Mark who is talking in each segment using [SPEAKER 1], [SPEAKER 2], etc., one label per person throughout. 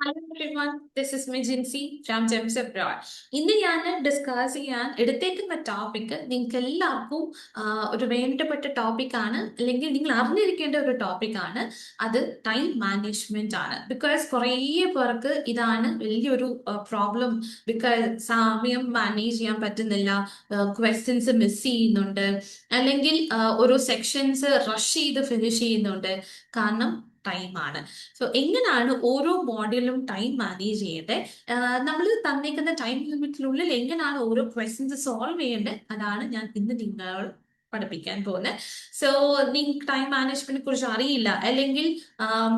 [SPEAKER 1] Hello everyone, this is me Jinsi from Gems Abroad. ഇന്ന് ഞാൻ discuss ചെയ്യാൻ എടുത്തേക്കുന്ന topic നിങ്ങൾക്ക് എല്ലാവർക്കും ഒരു വേണ്ടപ്പെട്ട ടോപ്പിക്കാണ്, അല്ലെങ്കിൽ നിങ്ങൾ അറിഞ്ഞിരിക്കേണ്ട ഒരു ടോപ്പിക്കാണ്. അത് ടൈം മാനേജ്മെന്റ് ആണ്. ബിക്കോസ് കുറേ പേർക്ക് ഇതാണ് വലിയൊരു പ്രോബ്ലം. ബിക്കോസ് സമയം മാനേജ് ചെയ്യാൻ പറ്റുന്നില്ല, ക്വസ്റ്റ്യൻസ് മിസ് ചെയ്യുന്നുണ്ട്, അല്ലെങ്കിൽ ഓരോ സെക്ഷൻസ് റഷ് ചെയ്ത് ഫിനിഷ് ചെയ്യുന്നുണ്ട്. കാരണം ടൈമാണ്. സോ എങ്ങനെയാണ് ഓരോ മോഡ്യൂളും ടൈം മാനേജ് ചെയ്യേണ്ടത്, നമ്മൾ തന്നേക്കുന്ന ടൈം ലിമിറ്റിനുള്ളിൽ എങ്ങനെയാണ് ഓരോ ക്വസ്റ്റ്യൻസ് സോൾവ് ചെയ്യേണ്ടത്, അതാണ് ഞാൻ ഇന്ന് നിങ്ങൾ പഠിപ്പിക്കാൻ പോകുന്നത്. സോ നിങ്ങൾക്ക് ടൈം മാനേജ്മെന്റിനെ കുറിച്ച് അറിയില്ല, അല്ലെങ്കിൽ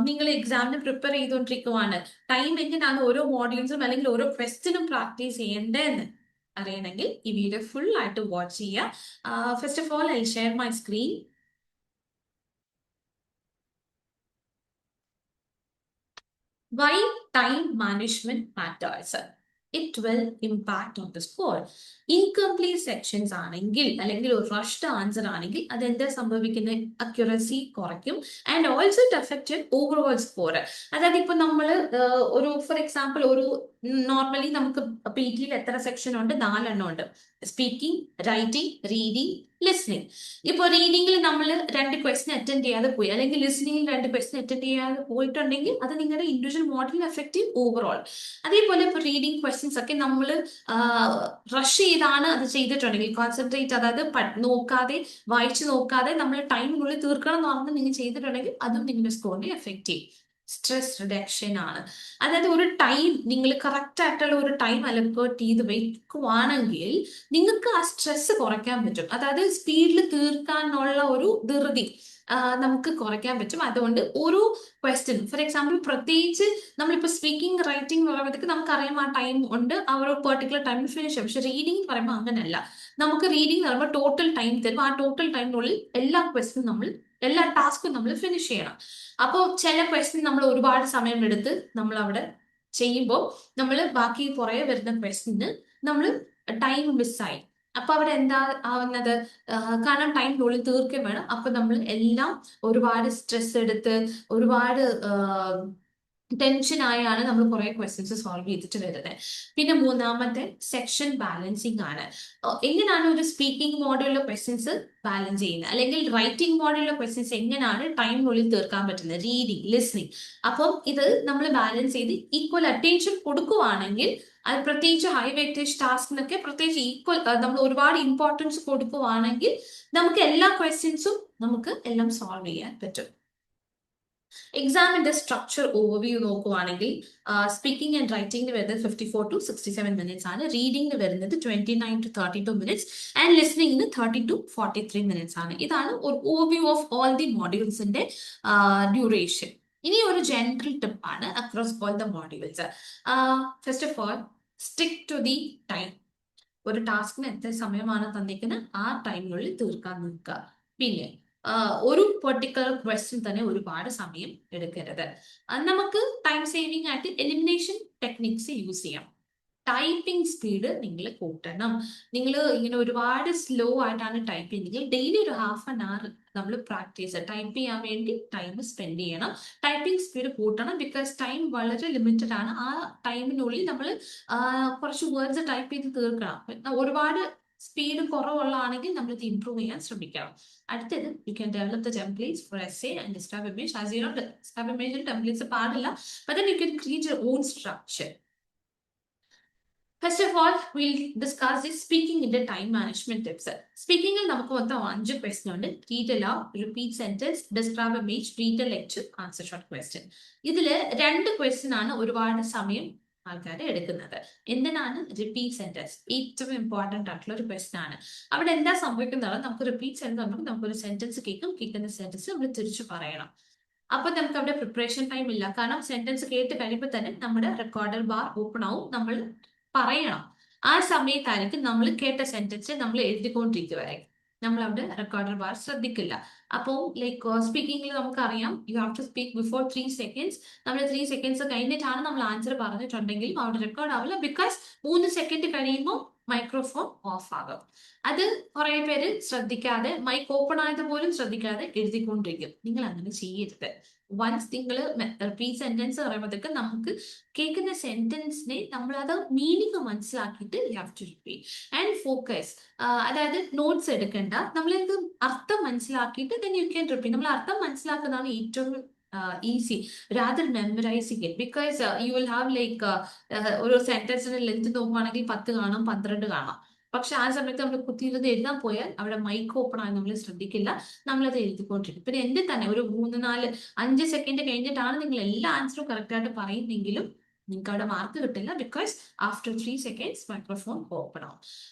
[SPEAKER 1] നിങ്ങൾ എക്സാമിന് പ്രിപ്പയർ ചെയ്തുകൊണ്ടിരിക്കുവാണ്, ടൈം എങ്ങനെയാണ് ഓരോ മോഡ്യൂൾസും അല്ലെങ്കിൽ ഓരോ ക്വസ്റ്റ്യനും പ്രാക്ടീസ് ചെയ്യേണ്ടതെന്ന് അറിയണമെങ്കിൽ ഈ വീഡിയോ ഫുൾ ആയിട്ട് വാച്ച് ചെയ്യുക. First of all I share my screen. Why time management matters? It will impact on the score. Incomplete sections ആണെങ്കിൽ, അല്ലെങ്കിൽ ഒരു റഷ്ഡ് ആൻസർ ആണെങ്കിൽ അതെന്താ സംഭവിക്കുന്നത്? അക്യുറസി കുറയ്ക്കും. And also it affected overall score. അതായത് ഇപ്പൊ നമ്മൾ ഒരു ഫോർ എക്സാമ്പിൾ ഒരു നോർമലി നമുക്ക് പി ടിയിൽ എത്ര സെക്ഷൻ ഉണ്ട്? 4 എണ്ണം ഉണ്ട്. Speaking, writing, reading, listening. ഇപ്പോൾ റീഡിംഗിൽ നമ്മൾ 2 ക്വസ്റ്റ്യൻ അറ്റൻഡ് ചെയ്യാതെ പോയി, അല്ലെങ്കിൽ ലിസ്ണിംഗിൽ 2 ക്വസ്റ്റ്യൻ അറ്റൻഡ് ചെയ്യാതെ പോയിട്ടുണ്ടെങ്കിൽ അത് നിങ്ങളുടെ ഇൻഡിവിജ്വൽ മോഡലിൽ എഫക്റ്റ് ചെയ്യും ഓവറോൾ. അതേപോലെ ഇപ്പോൾ റീഡിംഗ് ക്വസ്റ്റ്യൻസ് ഒക്കെ നമ്മൾ റഷ് ചെയ്താണ് അത് ചെയ്തിട്ടുണ്ടെങ്കിൽ, കോൺസെൻട്രേറ്റ്, അതായത് നോക്കാതെ, വായിച്ചു നോക്കാതെ നമ്മൾ ടൈമിനുള്ളിൽ തീർക്കണം എന്ന് പറഞ്ഞ് നിങ്ങൾ ചെയ്തിട്ടുണ്ടെങ്കിൽ അതും നിങ്ങളുടെ സ്കോറിനെ എഫക്റ്റ് ചെയ്യും. സ്ട്രെസ് റിഡക്ഷൻ ആണ്. അതായത് ഒരു ടൈം നിങ്ങൾ കറക്റ്റ് ആയിട്ടുള്ള ഒരു ടൈം അലോക്കേറ്റ് ചെയ്ത് വെക്കുവാണെങ്കിൽ നിങ്ങൾക്ക് ആ സ്ട്രെസ് കുറയ്ക്കാൻ പറ്റും. അതായത് സ്പീഡിൽ തീർക്കാനുള്ള ഒരു ധൃതി നമുക്ക് കുറയ്ക്കാൻ പറ്റും. അതുകൊണ്ട് ഓരോ ക്വസ്റ്റ്യൻ ഫോർ എക്സാമ്പിൾ, പ്രത്യേകിച്ച് നമ്മളിപ്പോൾ സ്പീക്കിംഗ്, റൈറ്റിംഗ് എന്ന് പറയുമ്പോഴത്തേക്ക് നമുക്കറിയാം ആ ടൈം ഉണ്ട്, ആ ഒരു പെർട്ടിക്കുലർ ടൈമിൽ ഫിനിഷ് ചെയ്യും. പക്ഷെ റീഡിംഗ് എന്ന് പറയുമ്പോൾ അങ്ങനെയല്ല. നമുക്ക് റീഡിംഗ് എന്ന് പറയുമ്പോൾ ടോട്ടൽ ടൈം തരും. ആ ടോട്ടൽ ടൈമിനുള്ളിൽ എല്ലാ ക്വസ്റ്റ്യനും നമ്മൾ, എല്ലാ ടാസ്കും നമ്മൾ ഫിനിഷ് ചെയ്യണം. അപ്പോൾ ചില ക്വസ്റ്റ്യൻ നമ്മൾ ഒരുപാട് സമയം എടുത്ത് നമ്മൾ അവിടെ ചെയ്യുമ്പോൾ നമ്മൾ ബാക്കി പുറകെ വരുന്ന ക്വസ്റ്റ്യന് നമ്മൾ ടൈം മിസ്സായി. അപ്പൊ അവിടെ എന്താ ആവുന്നത്? കാരണം ടൈമിനുള്ളിൽ തീർക്കുകയും വേണം. അപ്പൊ നമ്മൾ എല്ലാം ഒരുപാട് സ്ട്രെസ് എടുത്ത്, ഒരുപാട് ടെൻഷൻ ആയാണ് നമ്മൾ കുറെ ക്വസ്റ്റ്യൻസ് സോൾവ് ചെയ്തിട്ട് വരുന്നത്. പിന്നെ മൂന്നാമത്തെ സെക്ഷൻ ബാലൻസിങ് ആണ്. എങ്ങനെയാണ് ഒരു സ്പീക്കിംഗ് മോഡുള്ള ക്വസ്റ്റ്യൻസ് ബാലൻസ് ചെയ്യുന്നത്, അല്ലെങ്കിൽ റൈറ്റിംഗ് മോഡുള്ള ക്വസ്റ്റ്യൻസ് എങ്ങനെയാണ് ടൈമിനുള്ളിൽ തീർക്കാൻ പറ്റുന്നത്? Reading, listening. അപ്പം ഇത് നമ്മൾ ബാലൻസ് ചെയ്ത് ഈക്വൽ അറ്റൻഷൻ കൊടുക്കുവാണെങ്കിൽ, അത് പ്രത്യേകിച്ച് ഹൈ വെയിറ്റേജ് ടാസ്കിനൊക്കെ പ്രത്യേകിച്ച് ഈക്വൽ നമ്മൾ ഒരുപാട് ഇമ്പോർട്ടൻസ് കൊടുക്കുവാണെങ്കിൽ നമുക്ക് എല്ലാ ക്വസ്റ്റ്യൻസും നമുക്ക് എല്ലാം സോൾവ് ചെയ്യാൻ പറ്റും. എക്സാമിന്റെ സ്ട്രക്ചർ ഓവർവ്യൂ നോക്കുവാണെങ്കിൽ, സ്പീക്കിംഗ് ആൻഡ് റൈറ്റിംഗിന് വരുന്നത് 54 to 67 മിനിറ്റ്സ് ആണ്. റീഡിംഗിന് വരുന്നത് 29 to 32 മിനിറ്റ്സ് ആൻഡ് ലിസ്ണിംഗിന് 30 to 43 മിനിറ്റ്സ് ആണ്. ഇതാണ് ഒരു ഓവർവ്യൂ ഓഫ് ഓൾ ദി മോഡ്യൂൾസിന്റെ ഡ്യൂറേഷൻ. ഇനി ഒരു ജനറൽ ടിപ്പ് ആണ് across all the modules. First of all, stick to the time. ഒരു ടാസ്കിന് എത്ര സമയമാണ് തന്നിരിക്കുന്നത് ആ ടൈമിനുള്ളിൽ തീർക്കാൻ നോക്കുക. പിന്നെ ഒരു പെർട്ടിക്കുലർ ക്വസ്റ്റ്യൻ തന്നെ ഒരുപാട് സമയം എടുക്കരുത്. നമുക്ക് ടൈം സേവിംഗ് ആയിട്ട് എലിമിനേഷൻ ടെക്നിക്സ് യൂസ് ചെയ്യാം. ടൈപ്പിംഗ് സ്പീഡ് നിങ്ങൾ കൂട്ടണം. നിങ്ങൾ ഇങ്ങനെ ഒരുപാട് സ്ലോ ആയിട്ടാണ് ടൈപ്പ് ചെയ്യുന്നത്, ഡെയിലി ഒരു ½ നമ്മൾ പ്രാക്ടീസ് ടൈപ്പ് ചെയ്യാൻ വേണ്ടി ടൈം സ്പെൻഡ് ചെയ്യണം. ടൈപ്പിംഗ് സ്പീഡ് കൂട്ടണം. ബിക്കോസ് ടൈം വളരെ ലിമിറ്റഡ് ആണ്. ആ ടൈമിനുള്ളിൽ നമ്മൾ കുറച്ച് വേർഡ്സ് ടൈപ്പ് ചെയ്ത് തീർക്കണം. ഒരുപാട് സ്പീഡ് കുറവുള്ളതാണെങ്കിൽ നമ്മൾ ഇത് ഇംപ്രൂവ് ചെയ്യാൻ ശ്രമിക്കണം. അടുത്തത്, you can develop the templates for essay and describe image. As you know, describe ഇമേജിൽ ടെംപ്ലേറ്റ്സ് പാടില്ല, but then you can create your own structure. First of all, will discuss the സ്പീക്കിംഗിന്റെ time management tips. സ്പീക്കിംഗിൽ നമുക്ക് മൊത്തം 5 question ഉണ്ട്. Read aloud, repeat sentence, describe image, read lecture, answer short question. ഇതില് 2 question ആണ് ഒരുപാട് സമയം ആൾക്കാർ എടുക്കുന്നത്. എന്തിനാണ്? റിപ്പീറ്റ് സെന്റൻസ് ഏറ്റവും ഇമ്പോർട്ടന്റ് ആയിട്ടുള്ള ഒരു ക്വസ്റ്റ്യൻ ആണ്. അവിടെ എന്താ സംഭവിക്കുന്നത്? നമുക്ക് റിപ്പീറ്റ് സെന്റൻസ് നമുക്ക് നമുക്കൊരു സെന്റൻസ് കേൾക്കുന്ന സെന്റൻസ് നമ്മൾ തിരിച്ചു പറയണം. അപ്പൊ നമുക്ക് അവിടെ പ്രിപ്പറേഷൻ ടൈം ഇല്ല. കാരണം സെന്റൻസ് കേട്ട് കഴിയുമ്പോൾ തന്നെ നമ്മുടെ റെക്കോർഡർ ബാർ ഓപ്പൺ ആവും, നമ്മൾ പറയണം. ആ സമയത്തായിരിക്കും നമ്മൾ കേട്ട സെന്റൻസ് നമ്മൾ എഴുതിക്കൊണ്ടിരിക്കുവായിരിക്കും. നമ്മൾ അവിടെ റെക്കോർഡർ ബാർ ശ്രദ്ധിക്കില്ല. അപ്പോൾ ലൈക്ക് സ്പീക്കിംഗിൽ നമുക്കറിയാം, you have to speak before 3 seconds. നമ്മൾ 3 സെക്കൻഡ്സ് കഴിഞ്ഞിട്ടാണ് നമ്മൾ ആൻസർ പറഞ്ഞിട്ടുണ്ടെങ്കിലും അവിടെ റെക്കോർഡ് ആവില്ല. ബിക്കോസ് 3 സെക്കൻഡ് കഴിയുമ്പോൾ മൈക്രോഫോൺ ഓഫ് ആകും. അത് കുറെ പേര് ശ്രദ്ധിക്കാതെ മൈക്ക് ഓപ്പൺ ആയത് പോലും ശ്രദ്ധിക്കാതെ എഴുതിക്കൊണ്ടിരിക്കും. നിങ്ങൾ അങ്ങനെ ചെയ്യരുത്. വൺസ് നിങ്ങൾ റിപ്പീറ്റ് സെന്റൻസ് പറയുമ്പോഴത്തേക്ക് നമുക്ക് കേൾക്കുന്ന സെന്റൻസിനെ നമ്മൾ അത് മീനിങ് മനസ്സിലാക്കിയിട്ട് you have to repeat and focus. അതായത് നോട്ട്സ് എടുക്കണ്ട, നമ്മളിത് അർത്ഥം മനസ്സിലാക്കിയിട്ട് then you can repeat. നമ്മൾ അർത്ഥം മനസ്സിലാക്കുന്നതാണ് ഏറ്റവും easy രാദർ memorising it, because you will have like ഒരു സെന്റൻസിന്റെ ലെങ്ത് നോക്കുവാണെങ്കിൽ 10 കാണാം, 12 കാണാം. പക്ഷെ ആ സമയത്ത് നമ്മൾ കുത്തിയിരുന്ന് എഴുതാൻ പോയാൽ അവിടെ മൈക്ക് ഓപ്പൺ ആയി നമ്മൾ ശ്രദ്ധിക്കില്ല, നമ്മളത് എഴുതിക്കൊണ്ടിരിക്കും. പിന്നെ എന്റെ തന്നെ ഒരു 3, 4, 5 സെക്കൻഡ് കഴിഞ്ഞിട്ടാണ് നിങ്ങൾ എല്ലാ ആൻസറും കറക്റ്റ് ആയിട്ട് പറയുന്നെങ്കിലും നിങ്ങൾക്ക് അവിടെ മാർക്ക് കിട്ടില്ല, because after 3 seconds microphone open ആവും,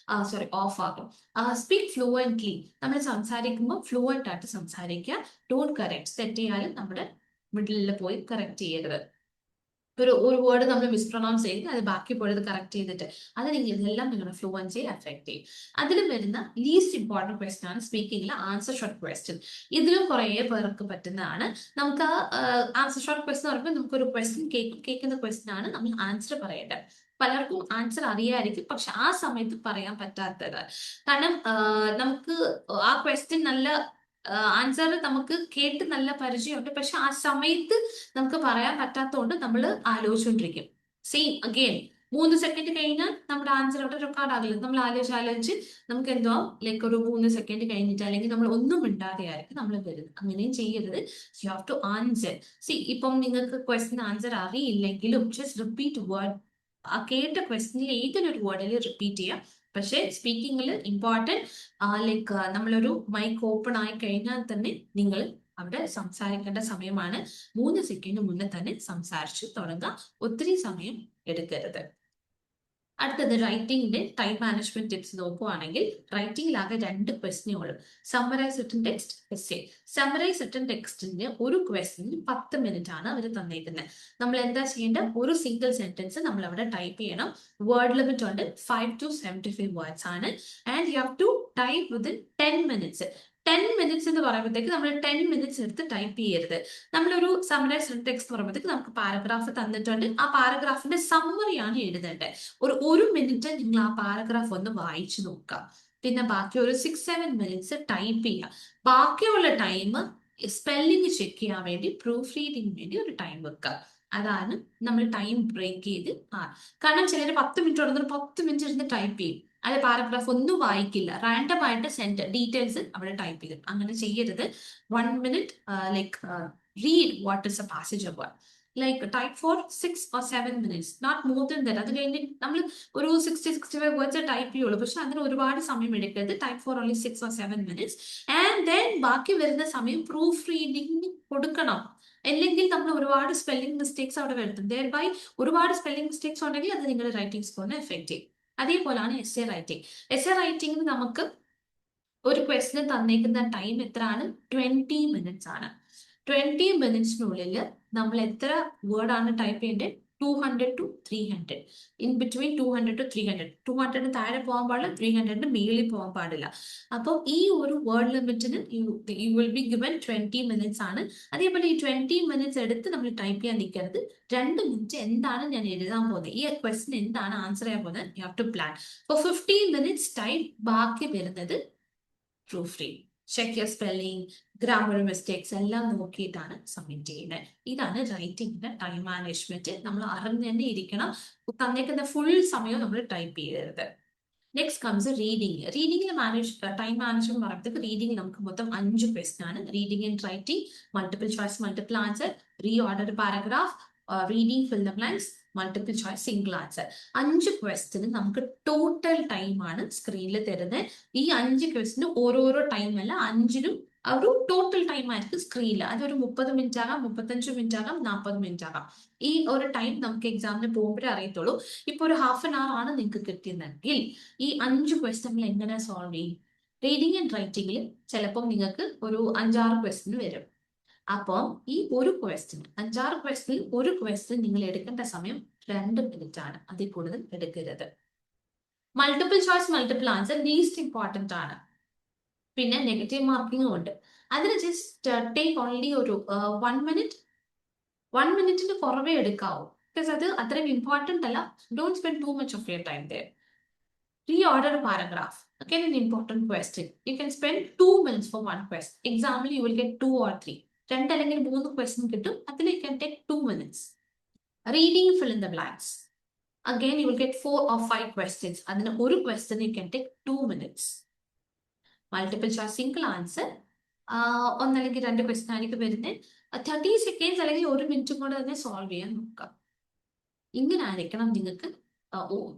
[SPEAKER 1] സോറി ഓഫ് ആകും. Speak fluently. നമ്മൾ സംസാരിക്കുമ്പോൾ ഫ്ലുവൻ്റ് ആയിട്ട് സംസാരിക്കുക. Don't correct. തെറ്റ് ചെയ്യാലും നമ്മുടെ മിഡിലിൽ പോയി കറക്റ്റ് ചെയ്യരുത്. ഒരു വേർഡ് നമ്മൾ മിസ്പ്രൊണൗൺസ് ചെയ്ത് അത് ബാക്കി പോയത് കറക്റ്റ് ചെയ്തിട്ട് അത് ഇതെല്ലാം നിങ്ങളുടെ ഫ്ലുവൻസിയെ അഫക്ട് ചെയ്യും. അതിലും വരുന്ന ലീസ്റ്റ് ഇമ്പോർട്ടൻറ്റ് ക്വസ്റ്റൻ ആണ് സ്പീക്കിംഗിലെ ആൻസർ ഷോർട്ട് ക്വസ്റ്റ്യൻ. ഇതിലും കുറേ പേർക്ക് പറ്റുന്നതാണ്. നമുക്ക് ആൻസർ ഷോർട്ട് ക്വസ്റ്റൻ പറയുമ്പോൾ നമുക്കൊരു ക്വസ്റ്റ്യൻ കേൾക്കുന്ന ക്വസ്റ്റൻ ആണ് നമ്മൾ ആൻസർ പറയേണ്ടത്. പലർക്കും ആൻസർ അറിയായിരിക്കും, പക്ഷെ ആ സമയത്ത് പറയാൻ പറ്റാത്തത് കാരണം നമുക്ക് ആ ക്വസ്റ്റ്യൻ നല്ല ആൻസർ നമുക്ക് കേട്ട് നല്ല പരിചയമുണ്ട്, പക്ഷെ ആ സമയത്ത് നമുക്ക് പറയാൻ പറ്റാത്തതുകൊണ്ട് നമ്മൾ ആലോചിച്ചുകൊണ്ടിരിക്കും. സെയിം അഗെയിൻ 3 സെക്കൻഡ് കഴിഞ്ഞാൽ നമ്മുടെ ആൻസർ അവിടെ റെക്കോർഡ് ആകില്ല. നമ്മൾ ആലോചിച്ച് നമുക്ക് എന്തോ ലൈക്ക് ഒരു 3 സെക്കൻഡ് കഴിഞ്ഞിട്ട് അല്ലെങ്കിൽ നമ്മൾ ഒന്നും മിണ്ടാതെ ആയിരിക്കും നമ്മൾ വരുന്നത്. അങ്ങനെയും ചെയ്യരുത്. You have to answer. ഇപ്പം നിങ്ങൾക്ക് ക്വസ്റ്റ്യൻ ആൻസർ അറിയില്ലെങ്കിലും ജസ്റ്റ് റിപ്പീറ്റ് വേർഡ്. ആ കേട്ട ക്വസ്റ്റ്യനിൽ ഏതൊരു വേർഡിൽ റിപ്പീറ്റ് ചെയ്യാം. പക്ഷെ സ്പീക്കിങ്ങിൽ ഇമ്പോർട്ടൻറ്റ് ലൈക്ക് നമ്മളൊരു മൈക്ക് ഓപ്പൺ ആയി കഴിഞ്ഞാൽ തന്നെ നിങ്ങൾ അവിടെ സംസാരിക്കേണ്ട സമയമാണ്. 3 സെക്കൻഡ് മുന്നേ തന്നെ സംസാരിച്ചു തുടങ്ങാം. ഒത്തിരി സമയം എടുക്കരുത്. അടുത്തത് റൈറ്റിംഗിന്റെ ടൈം മാനേജ്മെന്റ് ടിപ്സ് നോക്കുവാണെങ്കിൽ റൈറ്റിംഗിലാകെ 2 ക്വസ്റ്റ്യനേ ഉള്ളൂ. Summarize written text, essay. Summarize written ടെക്സ്റ്റിന് ഒരു ക്വസ്റ്റ്യന് 10 മിനിറ്റ് ആണ് അവർ തന്നേക്കുന്നത്. നമ്മൾ എന്താ ചെയ്യേണ്ടത്? ഒരു സിംഗിൾ സെന്റൻസ് നമ്മൾ അവിടെ ടൈപ്പ് ചെയ്യണം. വേർഡ് ലിമിറ്റ് ഉണ്ട് 5 to 75 വേർഡ്സ് ആണ്. And you have to type within 10 minutes. 10 minutes എന്ന് പറയുമ്പോഴത്തേക്ക് നമ്മൾ 10 മിനിറ്റ്സ് എടുത്ത് ടൈപ്പ് ചെയ്യരുത്. നമ്മളൊരു സമ്മറൈസ് ടെക്സ്റ്റ് പറയുമ്പോഴത്തേക്ക് നമുക്ക് പാരഗ്രാഫ് തന്നിട്ടുണ്ട്. ആ പാരഗ്രാഫിന്റെ സമ്മറിയാണ് എഴുതേണ്ടത്. ഒരു മിനിറ്റ് നിങ്ങൾ ആ പാരഗ്രാഫ് ഒന്ന് വായിച്ചു നോക്കുക. പിന്നെ ബാക്കി ഒരു 6-7 മിനിറ്റ്സ് ടൈപ്പ് ചെയ്യുക. ബാക്കിയുള്ള ടൈം സ്പെല്ലിംഗ് ചെക്ക് ചെയ്യാൻ വേണ്ടി, പ്രൂഫ് റീഡിങ്ങിന് വേണ്ടി ഒരു ടൈം വെക്കുക. അതാണ് നമ്മൾ ടൈം ബ്രേക്ക് ചെയ്ത് കാരണം ചിലർ 10 മിനിറ്റ് ഉണ്ടെന്ന് 10 മിനിറ്റ് ഇരുന്ന് ടൈപ്പ് ചെയ്യും. അല്ലെ പാരഗ്രാഫ് ഒന്നും വായിക്കില്ല, റാൻഡം ആയിട്ട് ഡീറ്റെയിൽസ് അവിടെ ടൈപ്പ് ചെയ്യും. അങ്ങനെ ചെയ്യരുത്. 1 minute like read what is a passage about. Like type for 6 or 7 minutes, not more than that. അത് കഴിഞ്ഞ് നമ്മൾ ഒരു 60-65 വേർഡ്സ് ടൈപ്പ് ചെയ്യുള്ളൂ, പക്ഷെ അതിന് ഒരുപാട് സമയം എടുക്കരുത്. Type for only 6 or 7 minutes. And then ബാക്കി വരുന്ന സമയം പ്രൂഫ് റീഡിങ് കൊടുക്കണം. അല്ലെങ്കിൽ നമ്മൾ ഒരുപാട് സ്പെല്ലിംഗ് മിസ്റ്റേക്സ് അവിടെ വരുത്തും. ദെയർബൈ ഒരുപാട് സ്പെല്ലിംഗ് മിസ്റ്റേക്സ് ഉണ്ടെങ്കിൽ അത് നിങ്ങളുടെ റൈറ്റിംഗ് സ്കോറിനെ എഫക്ട് ചെയ്യും. അതേപോലെയാണ് എസ്സേ റൈറ്റിംഗ്. എസ്സേ റൈറ്റിംഗിന് നമുക്ക് ഒരു ക്വസ്റ്റിന് തന്നേക്കുന്ന ടൈം എത്രയാണ്? 20 മിനിറ്റ്സ് ആണ്. 20 മിനിറ്റ്സിനുള്ളിൽ നമ്മൾ എത്ര വേർഡ് ആണ് ടൈപ്പ് ചെയ്യേണ്ടത്? 200 to 300. In between 200 to 300. 200 താഴെ പോകാൻ പാടില്ല, 300 മേളിൽ പോകാൻ പാടില്ല. അപ്പോൾ ഈ ഒരു വേർഡ് ലിമിറ്റിന് you will be given 20 minutes ആണ്. അതേപോലെ ഈ 20 മിനിറ്റ്സ് എടുത്ത് നമ്മൾ ടൈപ്പ് ചെയ്യാൻ നിൽക്കരുത്. 2 മിനിറ്റ് എന്താണ് ഞാൻ എഴുതാൻ പോകുന്നത്, ഈ ക്വസ്റ്റ്യൻ എന്താണ് ആൻസർ ചെയ്യാൻ പോകുന്നത്, you have to plan. For 15 minutes time ബാക്കി വരുന്നത് proofread, check your spelling, grammar mistakes എല്ലാം നോക്കിയിട്ടാണ് സബ്മിറ്റ് ചെയ്യുന്നത്. ഇതാണ് റൈറ്റിംഗിന്റെ ടൈം മാനേജ്മെന്റ്. നമ്മൾ അറിഞ്ഞു തന്നെ ഇരിക്കണം. തന്നേക്കുന്ന ഫുൾ സമയം നമ്മൾ ടൈപ്പ് ചെയ്യരുത്. Next comes reading. റീഡിംഗിൽ ടൈം മാനേജ്മെന്റ് പറയുമ്പോഴത്തേക്ക് റീഡിംഗ് നമുക്ക് മൊത്തം 5 ക്വസ്റ്റ്യൻ ആണ്. Reading and writing, multiple choice, multiple answer, reorder paragraph, reading fill the blanks, multiple choice, single answer. 5 ക്വസ്റ്റ്യന് നമുക്ക് ടോട്ടൽ ടൈമാണ് സ്ക്രീനിൽ തരുന്നത്. ഈ 5 ക്വസ്റ്റ്യന് ഓരോരോ ടൈം അല്ല, 5നും ഒരു ടോട്ടൽ ടൈം ആയിരിക്കും സ്ക്രീനിൽ. അതൊരു 30 മിനിറ്റ് ആകാം, 35 മിനിറ്റ് ആകാം, 40 മിനിറ്റ് ആകാം. ഈ ഒരു ടൈം നമുക്ക് എക്സാമിന് പോകുമ്പോഴേ അറിയത്തുള്ളൂ. ഇപ്പൊ ഒരു ഹാഫ് ആൻ അവർ ആണ് നിങ്ങൾക്ക് കിട്ടിയതെങ്കിൽ ഈ 5 ക്വസ്റ്റ്യൻ എങ്ങനെ സോൾവ് ചെയ്യും? റീഡിംഗ് ആൻഡ് റൈറ്റിംഗിൽ ചിലപ്പോൾ നിങ്ങൾക്ക് ഒരു 5-6 ക്വസ്റ്റ്യൻ വരും. അപ്പം ഈ ഒരു ക്വസ്റ്റ്യൻ 5-6 ക്വസ്റ്റ്യൻ ഒരു ക്വസ്റ്റ്യൻ നിങ്ങൾ എടുക്കേണ്ട സമയം 2 മിനിറ്റ് ആണ്. അതിൽ കൂടുതൽ എടുക്കരുത്. Multiple choice, multiple answer least important ആണ്. പിന്നെ നെഗറ്റീവ് മാർക്കിംഗും ഉണ്ട്. അതിന് ജസ്റ്റ് ടേക്ക് ഓൺലി ഒരു 1 മിനിറ്റ്, 1 മിനിറ്റിന് കുറവേ എടുക്കാവൂ. ബിക്കോസ് അത് അത്രയും ഇമ്പോർട്ടന്റ് അല്ല. Don't spend too much of your time there. Reorder a paragraph. Again, an important question. You can spend 2 minutes for one question. Example, you will get 2 or 3. രണ്ട് അല്ലെങ്കിൽ 3 question കിട്ടും. അതിൽ you can take 2 minutes. Reading, fill in the blanks. Again, you will get 4 or 5 questions. അതിന് ഒരു question you can take 2 minutes. Multiple choice single answer. ഒന്നല്ലെങ്കിൽ 2 question ആയിരിക്കും വരുന്നത്. 30 seconds അല്ലെങ്കിൽ 1 minute കൊണ്ട് തന്നെ സോൾവ് ചെയ്യാൻ നോക്കാം. ഇങ്ങനെ ആയിരിക്കണം നിങ്ങൾക്ക്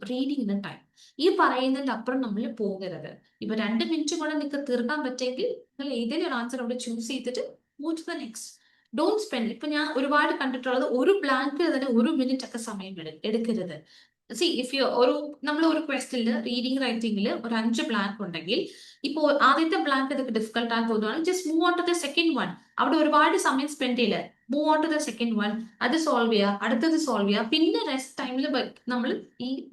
[SPEAKER 1] റീഡിങ്ങിന് ടൈം. ഈ പറയുന്നതിന്റെ അപ്പുറം നമ്മൾ പോകരുത്. ഇപ്പൊ 2 മിനിറ്റ് കൊണ്ട് നിങ്ങൾക്ക് തീർക്കാൻ പറ്റുമെങ്കിൽ നിങ്ങൾ ഏതെങ്കിലും ഒരു ആൻസർ അവിടെ ചൂസ് ചെയ്തിട്ട് move to the next. Don't spend. ഇപ്പൊ ഞാൻ ഒരുപാട് കണ്ടിട്ടുള്ളത് ഒരു ബ്ലാങ്ക് തന്നെ 1 മിനിറ്റ് ഒക്കെ സമയം എടുക്കരുത്. സി ഇഫ് യു നമ്മൾ ഒരു ക്വസ്റ്റനിൽ റീഡിംഗ് റൈറ്റിംഗിൽ ഒരു 5 ബ്ലാങ്ക് ഉണ്ടെങ്കിൽ ഇപ്പോൾ ആദ്യത്തെ ബ്ലാങ്ക് ഇതൊക്കെ ഡിഫിക്കൽട്ട് ആയി തോന്നുകയാണ്, just move on to the second one. അവിടെ ഒരുപാട് സമയം സ്പെൻഡ് ചെയ്യില്ല. Move on to the second one, അത് സോൾവ് ചെയ്യുക, അടുത്തത് സോൾവ് ചെയ്യുക, പിന്നെ റെസ്റ്റ് ടൈമിൽ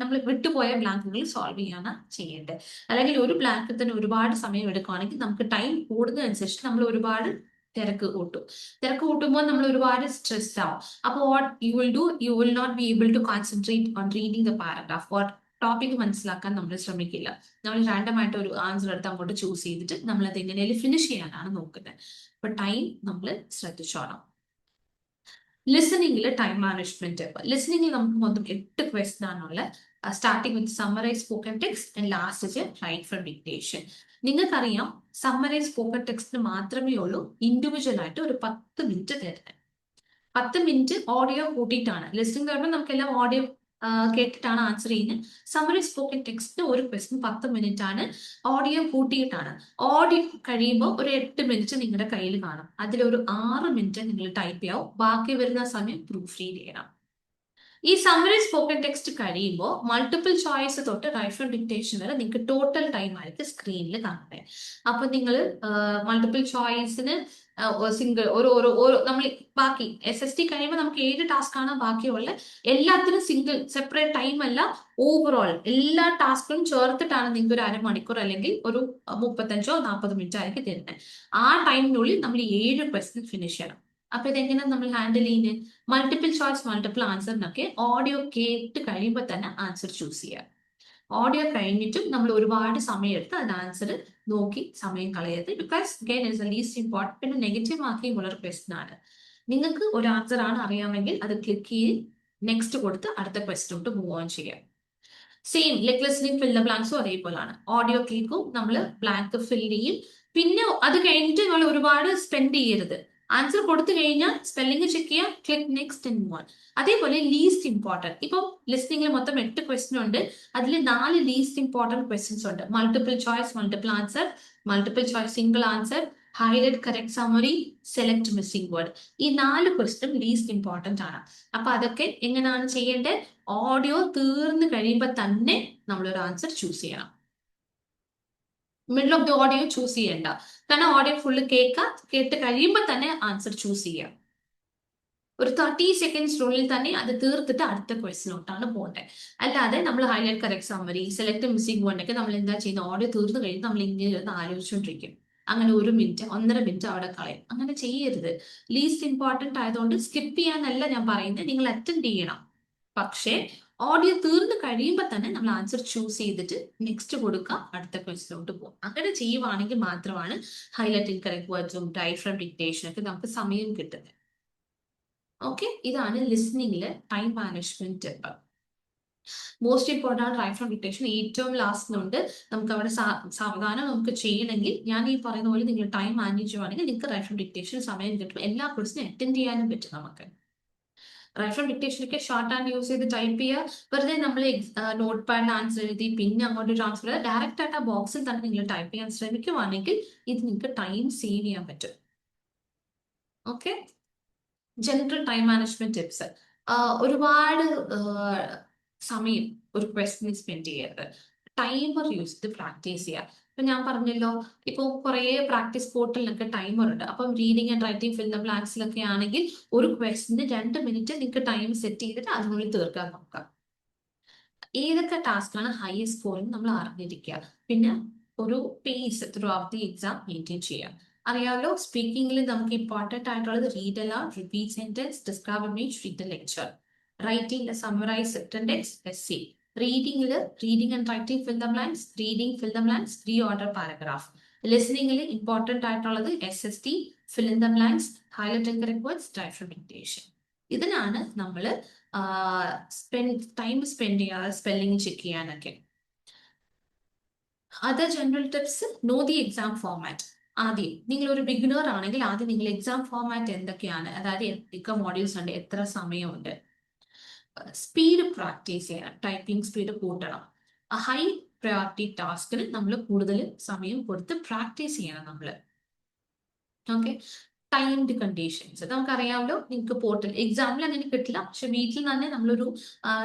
[SPEAKER 1] നമ്മൾ വിട്ടുപോയ ബ്ലാങ്കുകൾ സോൾവ് ചെയ്യാണ് ചെയ്യേണ്ടത്. അല്ലെങ്കിൽ ഒരു ബ്ലാങ്കിൽ തന്നെ ഒരുപാട് സമയം എടുക്കുകയാണെങ്കിൽ നമുക്ക് ടൈം കൂടുന്നതനുസരിച്ച് നമ്മൾ ഒരുപാട് തിരക്ക് കൂട്ടുമ്പോൾ നമ്മൾ ഒരുപാട് സ്ട്രെസ് ആവും. അപ്പോൾ what you will do, you will not be able to concentrate on reading the paragraph or topic മനസ്സിലാക്കാൻ നമ്മൾ ശ്രമിക്കില്ല. നമ്മൾ റാൻഡമായിട്ട് ഒരു ആൻസർ എടുത്ത് അങ്ങോട്ട് ചൂസ് ചെയ്തിട്ട് നമ്മൾ അത് എങ്ങനെയാലും ഫിനിഷ് ചെയ്യാനാണ് നോക്കുന്നത്. അപ്പൊ ടൈം നമ്മൾ ശ്രദ്ധിച്ചോണം. ലിസണിങ്ങിൽ ടൈം മാനേജ്മെന്റ്. ലിസണിങ്ങിൽ നമുക്ക് മൊത്തം 8 ക്വസ്റ്റൻ ആണുള്ളത്. Starting with summarize spoken text and last write from dictation. നിങ്ങൾക്കറിയാം സമ്മറൈസ് സ്പോക്കൺ ടെക്സ്റ്റിന് മാത്രമേ ഉള്ളൂ ഇൻഡിവിജ്വൽ ആയിട്ട് ഒരു 10 മിനിറ്റ് തരുന്നത്. 10 മിനിറ്റ് ഓഡിയോ കൂട്ടിയിട്ടാണ്. ലിസണിങ് പറയുമ്പോൾ നമുക്കെല്ലാം ഓഡിയോ കേട്ടിട്ടാണ് ആൻസർ ചെയ്യുന്നത്. സമ്മറി സ്പോക്കൺ ടെക്സ്റ്റിന് ഒരു ക്വസ്റ്റ്യൻ 10 മിനിറ്റ് ആണ്, ഓഡിയോ കൂട്ടിയിട്ടാണ്. ഓഡിയോ കഴിയുമ്പോൾ ഒരു 8 മിനിറ്റ് നിങ്ങളുടെ കയ്യിൽ കാണും. അതിലൊരു 6 മിനിറ്റ് നിങ്ങൾ ടൈപ്പ് ചെയ്യാവും. ബാക്കി വരുന്ന സമയം പ്രൂഫ് റീഡ് ചെയ്യണം. ഈ സമ്മറി സ്പോക്കൺ ടെക്സ്റ്റ് കഴിയുമ്പോൾ മൾട്ടിപ്പിൾ ചോയ്സ് തൊട്ട് റൈറ്റ് ഫ്രം ഡിക്റ്റേഷൻ വരെ നിങ്ങൾക്ക് ടോട്ടൽ ടൈം ആയിരിക്കും സ്ക്രീനിൽ കാണുന്നത്. അപ്പൊ നിങ്ങൾ മൾട്ടിപ്പിൾ ചോയ്സിന് സിംഗിൾ ഓരോ നമ്മൾ ബാക്കി SST കഴിയുമ്പോൾ നമുക്ക് 7 ടാസ്ക് ആണ് ബാക്കിയുള്ള. എല്ലാത്തിനും സിംഗിൾ സെപ്പറേറ്റ് ടൈം അല്ല, ഓവറോൾ എല്ലാ ടാസ്കും ചേർത്തിട്ടാണ് നിങ്ങൾക്ക് ഒരു അരമണിക്കൂർ അല്ലെങ്കിൽ ഒരു 35-40 മിനിറ്റ് ആയിരിക്കും തരുന്നത്. ആ ടൈമിനുള്ളിൽ നമ്മൾ 7 ക്വസ്റ്റ്യൻ ഫിനിഷ് ചെയ്യണം. അപ്പൊ ഇതെങ്ങനെ നമ്മൾ ഹാൻഡിൽ ചെയ്യുന്നത്? മൾട്ടിപ്പിൾ ചോയ്സ് മൾട്ടിപ്പിൾ ആൻസറിനൊക്കെ ഓഡിയോ കേട്ട് കഴിയുമ്പോൾ തന്നെ ആൻസർ ചൂസ് ചെയ്യുക. ഓഡിയോ കഴിഞ്ഞിട്ടും നമ്മൾ ഒരുപാട് സമയം എടുത്ത് അത് ആൻസർ നോക്കി സമയം കളയരുത്. Because gain is least important. പിന്നെ നെഗറ്റീവ് മാർക്കിംഗ് ഉള്ള ഒരു ക്വസ്റ്റൻ ആണ്. നിങ്ങൾക്ക് ഒരു ആൻസർ ആണ് അറിയാമെങ്കിൽ അത് ക്ലിക്ക് ചെയ്ത് നെക്സ്റ്റ് കൊടുത്ത് അടുത്ത ക്വസ്റ്റ്യനോട്ട് മൂവ് ഓൺ ചെയ്യാം. Same like listening fill the ബ്ലാങ്ക്സും അതേപോലെയാണ്. ഓഡിയോ കേൾക്കും, നമ്മൾ ബ്ലാങ്ക് ഫിൽ ചെയ്യും. പിന്നെ അത് കഴിഞ്ഞിട്ട് നമ്മൾ ഒരുപാട് സ്പെൻഡ് ചെയ്യരുത്. ആൻസർ കൊടുത്തു കഴിഞ്ഞാൽ സ്പെല്ലിംഗ് ചെക്ക് ചെയ്യാം, click next and move on. അതേപോലെ ലീസ്റ്റ് ഇമ്പോർട്ടൻറ്റ്. ഇപ്പം ലിസ്ണിംഗിൽ മൊത്തം 8 ക്വസ്റ്റ്യൻ ഉണ്ട്. അതിൽ 4 ലീസ്റ്റ് ഇമ്പോർട്ടൻറ്റ് ക്വസ്റ്റ്യൻസ് ഉണ്ട്. Multiple choice multiple answer, multiple choice single answer, highlight correct summary, select missing word. ഈ 4 ക്വസ്റ്റ്യൻ ലീസ്റ്റ് ഇമ്പോർട്ടൻറ്റ് ആണ്. അപ്പൊ അതൊക്കെ എങ്ങനെയാണ് ചെയ്യേണ്ടത്? ഓഡിയോ തീർന്നു കഴിയുമ്പോൾ തന്നെ നമ്മളൊരു ആൻസർ ചൂസ് ചെയ്യണം. Middle of the audio choose ചെയ്യേണ്ട. കാരണം ഓഡിയോ ഫുള്ള് കേട്ട് കഴിയുമ്പോൾ തന്നെ ആൻസർ ചൂസ് ചെയ്യാം. ഒരു 30 സെക്കൻഡ്സിനുള്ളിൽ തന്നെ അത് തീർത്തിട്ട് അടുത്ത ക്വസ്റ്റിനോട്ടാണ് പോകേണ്ടത്. അല്ലാതെ നമ്മൾ highlight correct summary, select missing വേർഡൊക്കെ നമ്മൾ എന്താ ചെയ്യുന്നത്? ഓഡിയോ തീർന്നു കഴിഞ്ഞ് നമ്മൾ ഇങ്ങനെ ഒന്ന് ആലോചിച്ചുകൊണ്ടിരിക്കും. അങ്ങനെ 1 മിനിറ്റ് 1.5 മിനിറ്റ് അവിടെ കളയും. അങ്ങനെ ചെയ്യരുത്. ലീസ്റ്റ് ഇമ്പോർട്ടൻറ്റ് ആയതുകൊണ്ട് സ്കിപ്പ് ചെയ്യാനല്ല ഞാൻ പറയുന്നത്, നിങ്ങൾ അറ്റൻഡ് ചെയ്യണം. പക്ഷേ ഓഡിയോ തീർന്നു കഴിയുമ്പോൾ തന്നെ നമ്മൾ ആൻസർ ചൂസ് ചെയ്തിട്ട് നെക്സ്റ്റ് കൊടുക്കുക, അടുത്ത ക്വസ്റ്റിനോട്ട് പോകും. അങ്ങനെ ചെയ്യുവാണെങ്കിൽ മാത്രമാണ് ഹൈലൈറ്റിംഗ് കറക്റ്റ് വേർഡ്സും റൈറ്റ് ഫ്രം ഡിക്റ്റേഷനും ഒക്കെ നമുക്ക് സമയം കിട്ടുന്നത്. ഓക്കെ, ഇതാണ് ലിസ്ണിംഗിൽ time management tip. Most important write from dictation ഏറ്റവും ലാസ്റ്റിലുണ്ട്. നമുക്ക് അവിടെ സാവധാനം നമുക്ക് ചെയ്യണമെങ്കിൽ ഞാൻ ഈ പറയുന്ന പോലെ നിങ്ങൾ ടൈം മാനേജ് ചെയ്യുവാണെങ്കിൽ നിങ്ങൾക്ക് റൈറ്റ് ഫ്രം ഡിക്റ്റേഷൻ സമയം കിട്ടും. എല്ലാ ക്വസ്റ്റിനും അറ്റൻഡ് ചെയ്യാനും പറ്റും നമുക്ക്. റൈറ്റ് ഫ്രം ഡിക്റ്റേഷനൊക്കെ ഷോർട്ട് ഹാൻഡ് യൂസ് ചെയ്ത് ടൈപ്പ് ചെയ്യുക. വെറുതെ നമ്മൾ നോട്ട് പാഡിൽ ആൻസർ എഴുതി പിന്നെ അങ്ങോട്ട് ട്രാൻസ്ഫർ ചെയ്ത് ഡയറക്റ്റ് ആയിട്ട് ആ ബോക്സിൽ തന്നെ നിങ്ങൾ ടൈപ്പ് ചെയ്യാൻ ശ്രമിക്കുവാണെങ്കിൽ ഇത് നിങ്ങൾക്ക് ടൈം സേവ് ചെയ്യാൻ പറ്റും. Okay, general time management tips. ഒരുപാട് സമയം ഒരു ക്വസ്റ്റിന് സ്പെൻഡ് ചെയ്യരുത്. ടൈമർ യൂസ് ചെയ്ത് പ്രാക്ടീസ് ചെയ്യുക. ഇപ്പൊ ഞാൻ പറഞ്ഞല്ലോ, ഇപ്പോൾ കുറേ പ്രാക്ടീസ് പോർട്ടലിലൊക്കെ ടൈമർ ഉണ്ട്. അപ്പം reading and writing fill the ബ്ലാങ്ക്സിലൊക്കെ ആണെങ്കിൽ ഒരു ക്വസ്റ്റിന് 2 മിനിറ്റ് നിങ്ങൾക്ക് ടൈം സെറ്റ് ചെയ്തിട്ട് അതിനുള്ളിൽ തീർക്കാൻ നോക്കാം. ഏതൊക്കെ ടാസ്ക്കാണ് ഹൈയസ്റ്റ് സ്കോറിംഗ് നമ്മൾ അറിഞ്ഞിരിക്കുക. പിന്നെ ഒരു pace throughout the exam maintain ചെയ്യുക. അറിയാമല്ലോ, സ്പീക്കിംഗിൽ നമുക്ക് ഇമ്പോർട്ടൻ്റ് ആയിട്ടുള്ളത് read aloud, repeat sentence, describe image, read the lecture. Writing summarise written text, essay. Reading and writing fill the blanks, reading fill the blanks, reorder paragraph. ലിസണിംഗിൽ important ആയിട്ടുള്ളത് SST, fill in the blanks, highlight incorrect words, diaphragm dictation. ഇതിനാണ് നമ്മൾ time spend ചെയ്യാതെ spelling check ചെയ്യാനൊക്കെ. Other general tips, know the exam format. ആദ്യം നിങ്ങൾ ഒരു beginner ആണെങ്കിൽ ആദ്യം നിങ്ങൾ എക്സാം ഫോർമാറ്റ് എന്തൊക്കെയാണ്, അതായത് എന്തൊക്കെ മോഡ്യൂൾസ് ഉണ്ട്, എത്ര സമയമുണ്ട്. സ്പീഡ് പ്രാക്ടീസ് ചെയ്യണം, ടൈപ്പിംഗ് സ്പീഡ് കൂട്ടണം. ഹൈ പ്രയോറിറ്റി ടാസ്കിന് നമ്മൾ കൂടുതൽ സമയം കൊടുത്ത് പ്രാക്ടീസ് ചെയ്യണം നമ്മൾ. ഓക്കെ. ടൈംഡ് കണ്ടീഷൻസ് നമുക്കറിയാമല്ലോ, നിങ്ങൾക്ക് പോർട്ടൽ എക്സാമിൽ അങ്ങനെ കിട്ടില്ല, പക്ഷെ വീട്ടിൽ തന്നെ നമ്മളൊരു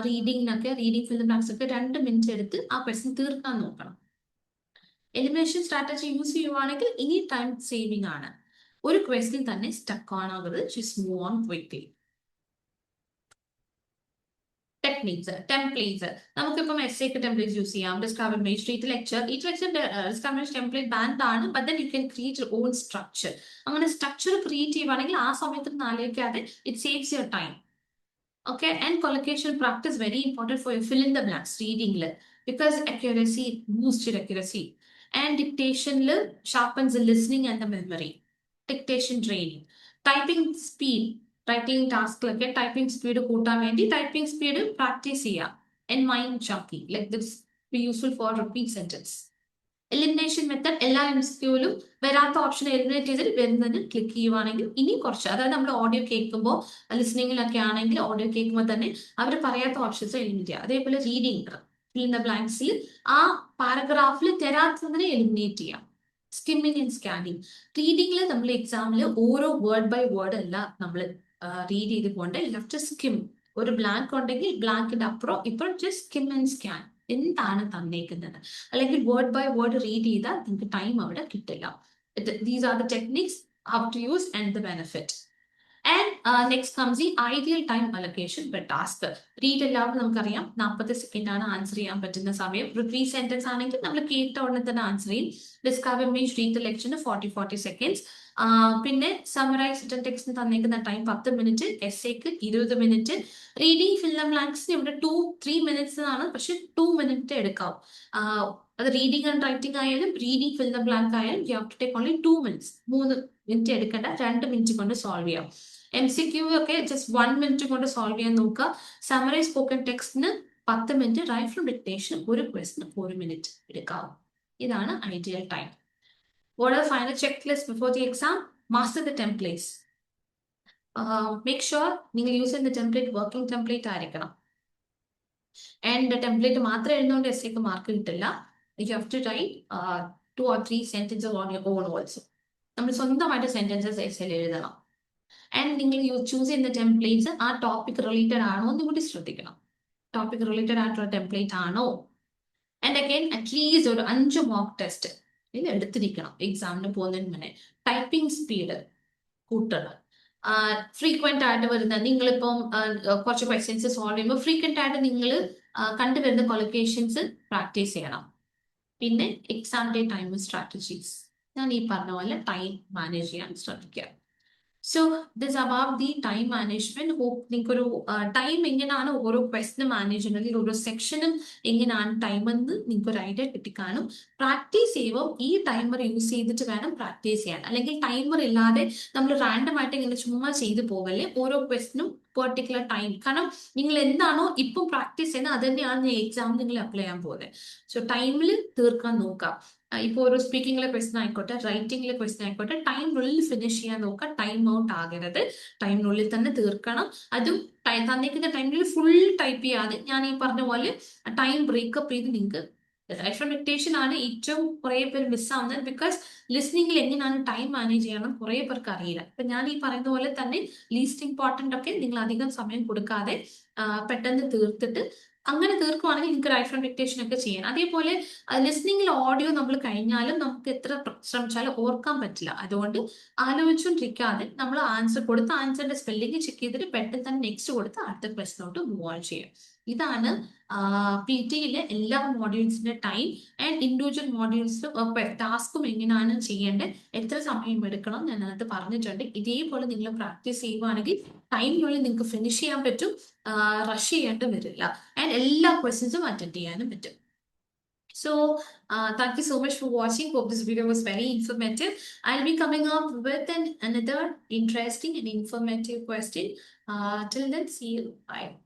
[SPEAKER 1] റീഡിംഗ് ഫിൽ ദ ബ്ലാങ്ക്സ് ഒക്കെ 2 മിനിറ്റ് എടുത്ത് ആ ക്വസ്റ്റ്യൻ തീർക്കാൻ നോക്കണം. എലിമിനേഷൻ സ്ട്രാറ്റജി യൂസ് ചെയ്യുവാണെങ്കിൽ ഇനി ടൈം സേവിംഗ് ആണ്. ഒരു ക്വസ്റ്റ്യൻ തന്നെ സ്റ്റക്ക് ആണാകരുത്, just move on quickly. Techniques, templates, നമുക്കിപ്പം എസ്സേക്ക് ടെംപ്ലേറ്റ്സ് യൂസ് ചെയ്യാം. Discover image, read lecture, discover image template band ആണ്, but then you can create your own structure. അങ്ങനെ സ്ട്രക്ചർ ക്രിയേറ്റ് ചെയ്യുവാണെങ്കിൽ ആ സമയത്ത് ആലോചിക്കാതെ it saves your time. Okay. And collocation practice very important for fill in the blanks റീഡിംഗിൽ, because accuracy boost accuracy. And ഡിക്റ്റേഷനിൽ sharpens listening and the memory. Dictation training. Typing speed, writing ടാസ്കിലൊക്കെ typing speed കൂട്ടാൻ വേണ്ടി typing speed practice ചെയ്യാം. And mind chunking, like this be useful for repeat sentence. Elimination method, എല്ലാ MCQയിലും വരാത്ത option eliminate ചെയ്തിട്ട് വരുന്നതിന് ക്ലിക്ക് ചെയ്യുവാണെങ്കിൽ ഇനി കുറച്ച്, അതായത് നമ്മൾ ഓഡിയോ കേൾക്കുമ്പോൾ ലിസണിങ്ങിലൊക്കെ ആണെങ്കിൽ ഓഡിയോ കേൾക്കുമ്പോൾ തന്നെ അവർ പറയാത്ത ഓപ്ഷൻസ് എലിമിനേറ്റ് ചെയ്യുക. അതേപോലെ റീഡിംഗ് ഫിൽ ഇൻ ദ ബ്ലാങ്ക്സിൽ ആ പാരഗ്രാഫിൽ തരാത്തതിനെ എലിമിനേറ്റ് ചെയ്യാം. Skimming and scanning. റീഡിംഗിൽ നമ്മൾ എക്സാമിൽ ഓരോ വേർഡ് ബൈ വേർഡ് അല്ല നമ്മൾ റീഡ് ചെയ്ത് പോകേണ്ട, ലെഫ്റ്റ് സ്കിം. ഒരു ബ്ലാങ്ക് ഉണ്ടെങ്കിൽ ബ്ലാങ്കിന്റെ അപ്പുറം ഇപ്പം ജസ്റ്റ് സ്കിം ആൻഡ് സ്കാൻ, എന്താണ് തന്നേക്കുന്നത്, അല്ലെങ്കിൽ വേർഡ് ബൈ വേർഡ് റീഡ് ചെയ്താൽ നിങ്ങൾക്ക് ടൈം അവിടെ കിട്ടില്ല. These are the techniques how to use and the benefit. And next comes the ideal time allocation per task. Read എല്ലാവരും നമുക്കറിയാം 40 സെക്കൻഡ് ആണ് ആൻസർ ചെയ്യാൻ പറ്റുന്ന സമയം. റിപ്പീറ്റ് സെന്റൻസ് ആണെങ്കിൽ നമ്മൾ കേട്ട ഉടനെ തന്നെ ആൻസർ ചെയ്യും. ഡിസ്കവർ ഇമേജ്, റീഡ് ദ ലെക്ചറിന് 40 സെക്കൻഡ്സ്. പിന്നെ സമറൈസ് റിട്ടൺ ടെക്സ്റ്റിന് തന്നേക്കുന്ന ടൈം 10 മിനിറ്റ്, എസ്സേക്ക് 20 മിനിറ്റ്. റീഡിംഗ് ഫിൽ ദ ബ്ലാങ്ക്സിന് ഇവിടെ 2-3 മിനിറ്റ്സ് ആണ്, പക്ഷെ 2 മിനിറ്റ് എടുക്കാം. അത് റീഡിംഗ് ആൻഡ് റൈറ്റിംഗ് ആയാലും റീഡിംഗ് ഫിൽ ദ ബ്ലാങ്ക് ആയാലും you have to take only 2 minutes. 3 minute എടുക്കേണ്ട, 2 മിനിറ്റ് കൊണ്ട് സോൾവ് ചെയ്യാം. MCQ ഒക്കെ ജസ്റ്റ് 1 മിനിറ്റ് കൊണ്ട് സോൾവ് ചെയ്യാൻ നോക്കുക. സമറൈസ് സ്പോക്കൺ ടെക്സ്റ്റിന് 10 മിനിറ്റ്, റൈറ്റ് ഡിക്റ്റേഷൻ ഒരു ക്വസ്റ്റിന് 1 മിനിറ്റ് എടുക്കാം. ഇതാണ് ideal time. What are the final checklist before the exam? Master the templates. Make sure നിങ്ങൾ യൂസ് ചെയ്യുന്ന ടെംപ്ലേറ്റ് വർക്കിംഗ് ടെംപ്ലേറ്റ് ആയിരിക്കണം. ആൻഡ് ടെംപ്ലേറ്റ് മാത്രം എഴുതുന്നതുകൊണ്ട് എസ്സേക്ക് മാർക്ക് കിട്ടില്ല. You have to write 2 or 3 sentences on your own also. നമ്മൾ സ്വന്തമായിട്ട് sentences എസ്സേയിൽ എഴുതണം. ആൻഡ് നിങ്ങൾ ചൂസ് ചെയ്യുന്ന ടെംപ്ലേറ്റ്സ് ആ ടോപ്പിക് റിലേറ്റഡ് ആണോ എന്ന് കൂടി ശ്രദ്ധിക്കണം. ടോപ്പിക് റിലേറ്റഡ് ആയിട്ടുള്ള ടെംപ്ലേറ്റ് ആണോ. ആൻഡ് അഗൈൻ അറ്റ്ലീസ്റ്റ് ഒരു 5 മോക്ക് ടെസ്റ്റ് ഇത് എടുത്തിരിക്കണം എക്സാമിന് പോകുന്നതിന് മുന്നേ. ടൈപ്പിംഗ് സ്പീഡ് കൂട്ടണം. ഫ്രീക്വന്റ് ആയിട്ട് വരുന്ന നിങ്ങളിപ്പം കുറച്ച് ക്വസ്റ്റ്യൻസ് സോൾവ് ചെയ്യുമ്പോൾ ഫ്രീക്വന്റ് ആയിട്ട് നിങ്ങൾ കണ്ടുവരുന്ന കൊളോക്കേഷൻസ് പ്രാക്ടീസ് ചെയ്യണം. പിന്നെ എക്സാം ഡേ ടൈം സ്ട്രാറ്റജീസ്, ഞാൻ ഈ പറഞ്ഞ പോലെ ടൈം മാനേജ് ചെയ്യാൻ ശ്രദ്ധിക്കുക. So this about the time management. നിങ്ങൾക്കൊരു ടൈം എങ്ങനെയാണ് ഓരോ ക്വസ്റ്റിനും മാനേജ് ചെയ്യുന്നത്, അല്ലെങ്കിൽ ഓരോ സെക്ഷനും എങ്ങനെയാണ് ടൈം എന്ന് നിങ്ങൾക്കൊരു ഐഡിയ കിട്ടിക്കാണും. പ്രാക്ടീസ് ചെയ്യുമ്പോൾ ഈ ടൈമർ യൂസ് ചെയ്തിട്ട് വേണം പ്രാക്ടീസ് ചെയ്യാൻ, അല്ലെങ്കിൽ ടൈമർ ഇല്ലാതെ നമ്മൾ റാൻഡം ആയിട്ട് ഇങ്ങനെ ചുമ്മാ ചെയ്തു പോകല്ലേ. ഓരോ ക്വസ്റ്റിനും പെർട്ടിക്കുലർ ടൈം, കാരണം നിങ്ങൾ എന്താണോ ഇപ്പം പ്രാക്ടീസ് ചെയ്യുന്നത് അത് തന്നെയാണ് എക്സാമിന് നിങ്ങൾ അപ്ലൈ ചെയ്യാൻ പോകുന്നത്. സോ ടൈമിൽ തീർക്കാൻ നോക്കാം. ഇപ്പോൾ ഒരു സ്പീക്കിംഗിലെ ക്വസ്റ്റൻ ആയിക്കോട്ടെ, റൈറ്റിംഗിലെ ക്വസ്റ്റൻ ആയിക്കോട്ടെ, ടൈമിനുള്ളിൽ ഫിനിഷ് ചെയ്യാൻ നോക്കുക. ടൈം ഔട്ട് ആകരുത്, ടൈമിനുള്ളിൽ തന്നെ തീർക്കണം. അതും തന്നിരിക്കുന്ന ടൈമിൽ ഫുൾ ടൈപ്പ് ചെയ്യാതെ ഞാൻ ഈ പറഞ്ഞ പോലെ ടൈം ബ്രേക്കപ്പ് ചെയ്ത് നിങ്ങൾക്ക് റൈറ്റ് ഡിക്റ്റേഷൻ ആണ് ഏറ്റവും കുറേ പേര് മിസ്സാവുന്നത്. ബിക്കോസ് ലിസ്ണിംഗിൽ എങ്ങനെയാണ് ടൈം മാനേജ് ചെയ്യണം കുറേ പേർക്ക് അറിയില്ല. ഇപ്പൊ ഞാൻ ഈ പറയുന്ന പോലെ തന്നെ ലീസ്റ്റ് ഇമ്പോർട്ടൻ്റ് ഒക്കെ നിങ്ങൾ അധികം സമയം കൊടുക്കാതെ പെട്ടെന്ന് തീർത്തിട്ട് അങ്ങനെ തീർക്കുവാണെങ്കിൽ നിങ്ങൾക്ക് റൈറ്റ് ഡിക്റ്റേഷൻ ഒക്കെ ചെയ്യാം. അതേപോലെ ലിസ്ണിംഗിൽ ഓഡിയോ നമ്മൾ കഴിഞ്ഞാലും നമുക്ക് എത്ര ശ്രമിച്ചാലും ഓർക്കാൻ പറ്റില്ല. അതുകൊണ്ട് ആലോചിച്ചുകൊണ്ടിരിക്കാതെ നമ്മൾ ആൻസർ കൊടുത്ത് ആൻസറിന്റെ സ്പെല്ലിംഗ് ചെക്ക് ചെയ്തിട്ട് പെട്ടെന്ന് തന്നെ നെക്സ്റ്റ് കൊടുത്ത് അടുത്ത ക്വസ്റ്റിനോട്ട് മൂവ് ഓൺ ചെയ്യാം. ഇതാണ് പി ടിയിലെ എല്ലാ മോഡ്യൂൾസിന്റെ ടൈം ആൻഡ് ഇൻഡിവിജ്വൽ മോഡ്യൂൾസിലും ടാസ്കും എങ്ങനെയാണ് ചെയ്യേണ്ടത്, എത്ര സമയം എടുക്കണം ഞാൻ അതിനകത്ത് പറഞ്ഞിട്ടുണ്ട്. ഇതേപോലെ നിങ്ങൾ പ്രാക്ടീസ് ചെയ്യുവാണെങ്കിൽ ടൈമിനുള്ളിൽ നിങ്ങൾക്ക് ഫിനിഷ് ചെയ്യാൻ പറ്റും, റഷ് ചെയ്യേണ്ടി വരില്ല, ആൻഡ് എല്ലാ ക്വസ്റ്റ്യൻസും അറ്റൻഡ് ചെയ്യാനും പറ്റും. So, thank you so much for watching. Hope this video was very informative. I'll be coming up with another interesting and informative question. Till then, see you. Bye.